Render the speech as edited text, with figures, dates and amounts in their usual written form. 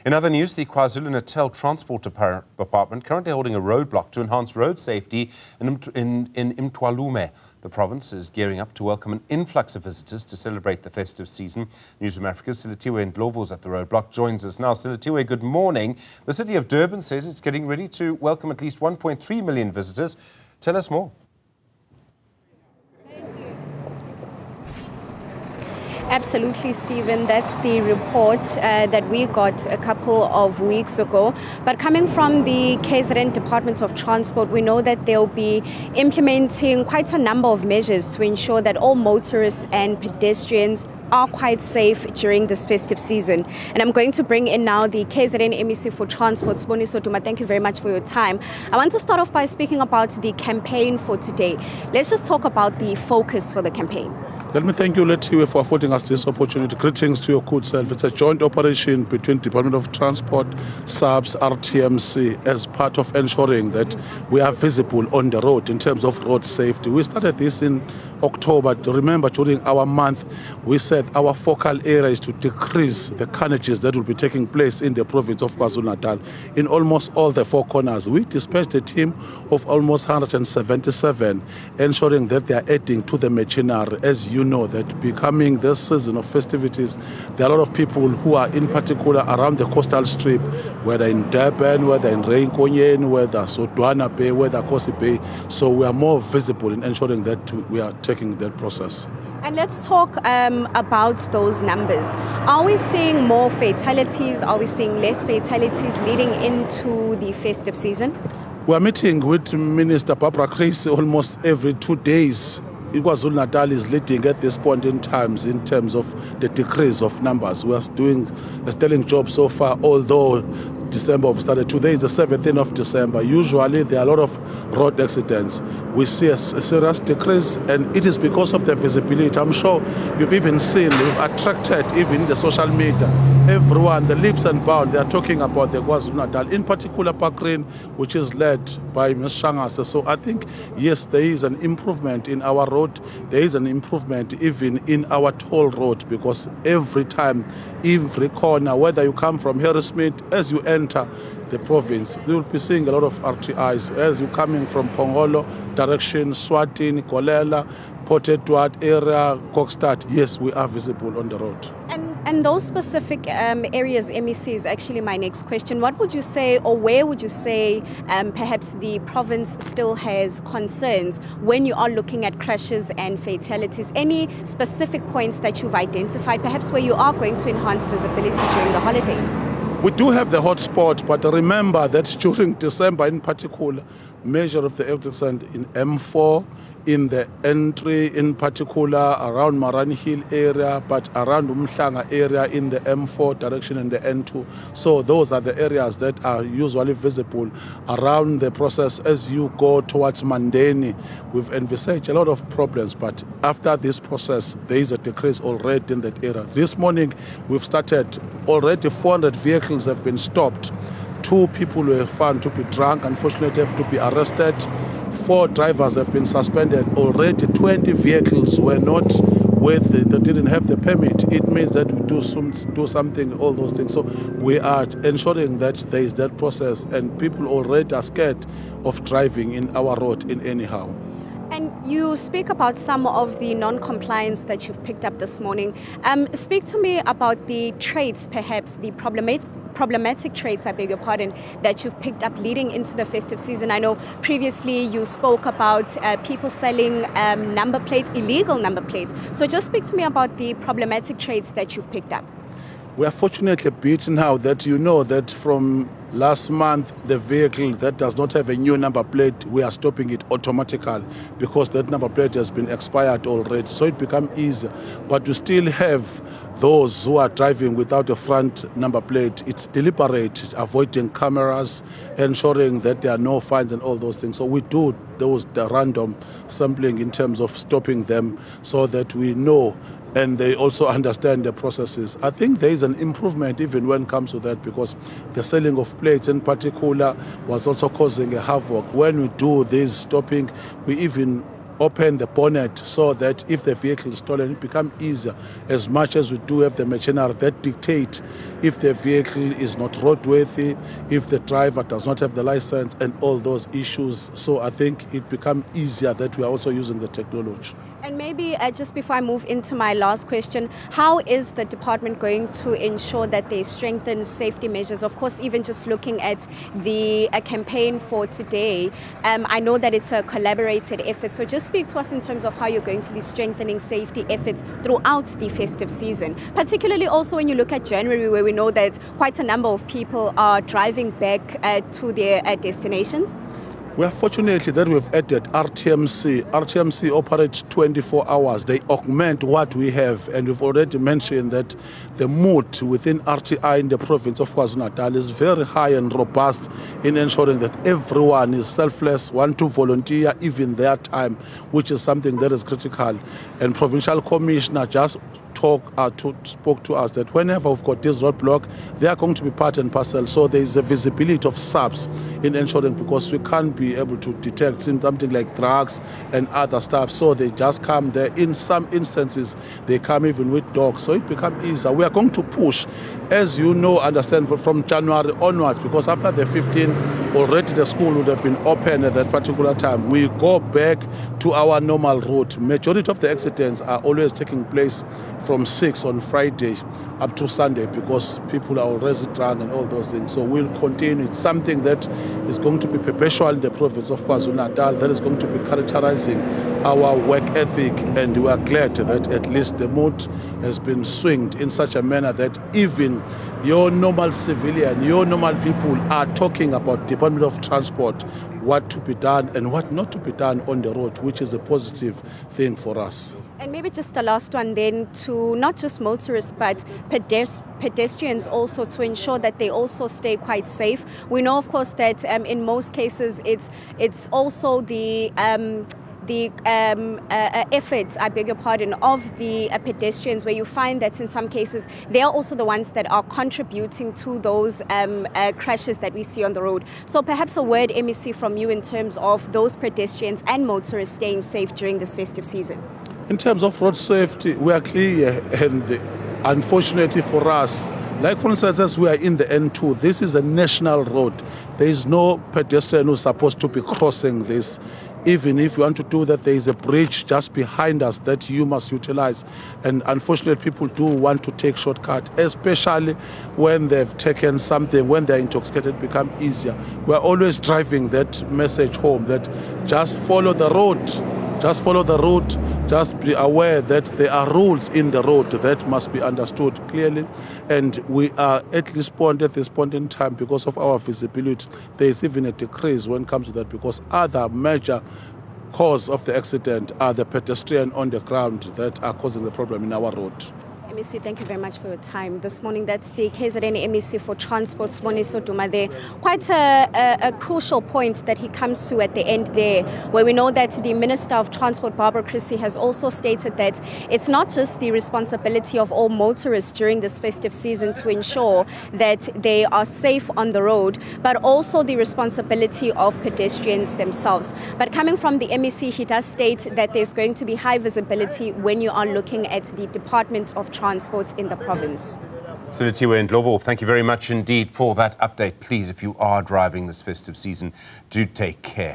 In other news, the KwaZulu-Natal Transport Department currently holding a roadblock to enhance road safety in Mtwalume. The province is gearing up to welcome an influx of visitors to celebrate the festive season. Newzroom Afrika's Silethiwe Ndlovu at the roadblock joins us now. Silethiwe, good morning. The city of Durban says it's getting ready to welcome at least 1.3 million visitors. Tell us more. Absolutely, Stephen. That's the report that we got a couple of weeks ago. But coming from the KZN Department of Transport, we know that they'll be implementing quite a number of measures to ensure that all motorists and pedestrians are quite safe during this festive season. And I'm going to bring in now the KZN MEC for Transport, Siboniso Duma. Thank you very much for your time. I want to start off by speaking about the campaign for today. Let's just talk about the focus for the campaign. Let me thank you, Silethiwe, for affording us this opportunity. Greetings to your good self. It's a joint operation between Department of Transport, SAPS, RTMC, as part of ensuring that we are visible on the road in terms of road safety. We started this in October. Remember, during our month, we said our focal area is to decrease the carnages that will be taking place in the province of KwaZulu-Natal. In almost all the four corners, we dispatched a team of almost 177, ensuring that they are adding to the machinery. As you know, that becoming this season of festivities, there are a lot of people who are in particular around the coastal strip, whether in Durban, whether in Reinkonyen, whether Sodwana Bay, whether Kosi Bay. So we are more visible in ensuring that we are taking that process. And let's talk about those numbers. Are we seeing more fatalities? Are we seeing less fatalities leading into the festive season? We are meeting with Minister Barbara Chris almost every 2 days. KwaZulu-Natal is leading at this point in times in terms of the decrease of numbers. We are doing a sterling job so far, although December started. Today is the 17th of December. Usually there are a lot of road accidents. We see a serious decrease, and it is because of the visibility. I'm sure you've even seen, we've attracted even the social media. Everyone, the leaps and bounds, they are talking about the KwaZulu-Natal, in particular Pakrin, which is led by Ms. Shangase. So I think, yes, there is an improvement in our road. There is an improvement even in our toll road, because every time, every corner, whether you come from Harrismith, as you enter the province, you will be seeing a lot of RTIs. As you're coming from Pongolo direction, Swatini, Kolela, Port Edward area, Kokstad, yes, we are visible on the road. And those specific areas, MEC, is actually my next question. What would you say, or where would you say perhaps the province still has concerns when you are looking at crashes and fatalities? Any specific points that you've identified, perhaps where you are going to enhance visibility during the holidays? We do have the hotspot, but remember that during December in particular, measure of the accident in M4, in the entry in particular around Marani Hill area, but around Umhlanga area in the M4 direction and the N2. So those are the areas that are usually visible around the process. As you go towards Mandeni, we've envisaged a lot of problems, but after this process, there is a decrease already in that area. This morning, we've started, already 400 vehicles have been stopped. 2 people were found to be drunk, unfortunately have to be arrested. 4 drivers have been suspended. Already 20 vehicles were not they didn't have the permit. It means that we do something, all those things. So we are ensuring that there is that process, and people already are scared of driving in our road in anyhow. And you speak about some of the non-compliance that you've picked up this morning. Speak to me about the traits, perhaps the problematic traits, I beg your pardon, that you've picked up leading into the festive season. I know previously you spoke about people selling number plates, illegal number plates. So just speak to me about the problematic traits that you've picked up. We are fortunately a bit now that you know that from last month, the vehicle that does not have a new number plate, we are stopping it automatically because that number plate has been expired already. So it becomes easier. But we still have those who are driving without a front number plate. It's deliberate, avoiding cameras, ensuring that there are no fines and all those things. So we do the random sampling in terms of stopping them so that we know and they also understand the processes. I think there is an improvement even when it comes to that, because the selling of plates in particular was also causing a havoc. When we do this stopping, we even open the bonnet so that if the vehicle is stolen, it becomes easier, as much as we do have the machinery that dictate if the vehicle is not roadworthy, if the driver does not have the license, and all those issues. So I think it becomes easier that we are also using the technology. And maybe just before I move into my last question, how is the department going to ensure that they strengthen safety measures? Of course, even just looking at the campaign for today, I know that it's a collaborated effort. So just speak to us in terms of how you're going to be strengthening safety efforts throughout the festive season, particularly also when you look at January, where we know that quite a number of people are driving back to their destinations. We are fortunate that we've added RTMC. RTMC operates 24 hours. They augment what we have. And we've already mentioned that the mood within RTI in the province of KwaZulu-Natal is very high and robust in ensuring that everyone is selfless, want to volunteer even their time, which is something that is critical. And Provincial Commissioner just spoke to us that whenever we've got this roadblock, they are going to be part and parcel. So there is a visibility of SAPs in ensuring, because we can't be able to detect something like drugs and other stuff. So they just come there. In some instances, they come even with dogs. So it becomes easier. We are going to push, as you know, understand, from January onwards, because after the 15th, already the school would have been open at that particular time. We go back to our normal route. Majority of the accidents are always taking place from 6 on Friday up to Sunday, because people are already drunk and all those things. So we'll continue. It's something that is going to be perpetual in the province of KwaZulu-Natal, that is going to be characterizing our work ethic, and we are glad that at least the mood has been swinged in such a manner that even your normal civilian, your normal people are talking about Department of Transport, what to be done and what not to be done on the road, which is a positive thing for us. And maybe just the last one then, to not just motorists but pedestrians also, to ensure that they also stay quite safe. We know, of course, that in most cases it's also the effort, I beg your pardon, of the pedestrians, where you find that in some cases they are also the ones that are contributing to those crashes that we see on the road. So perhaps a word, MEC, from you in terms of those pedestrians and motorists staying safe during this festive season. In terms of road safety, we are clear, and unfortunately for us, like for instance, as we are in the N2, this is a national road. There is no pedestrian who's supposed to be crossing this. Even if you want to do that, there is a bridge just behind us that you must utilize. And unfortunately, people do want to take shortcuts, especially when they've taken something, when they're intoxicated, become easier. We're always driving that message home that just follow the road. Just follow the road. Just be aware that there are rules in the road that must be understood clearly. And we are at this point in time, because of our visibility, there is even a decrease when it comes to that, because other major cause of the accident are the pedestrian on the ground that are causing the problem in our road. MEC, thank you very much for your time this morning. That's the KZN MEC for Transport, Siboniso Duma there. Quite a crucial point that he comes to at the end there, where we know that the Minister of Transport, Barbara Chrissy, has also stated that it's not just the responsibility of all motorists during this festive season to ensure that they are safe on the road, but also the responsibility of pedestrians themselves. But coming from the MEC, he does state that there's going to be high visibility when you are looking at the Department of Transport in the province. Silethiwe and Ndlovu, thank you very much indeed for that update. Please, if you are driving this festive season, do take care.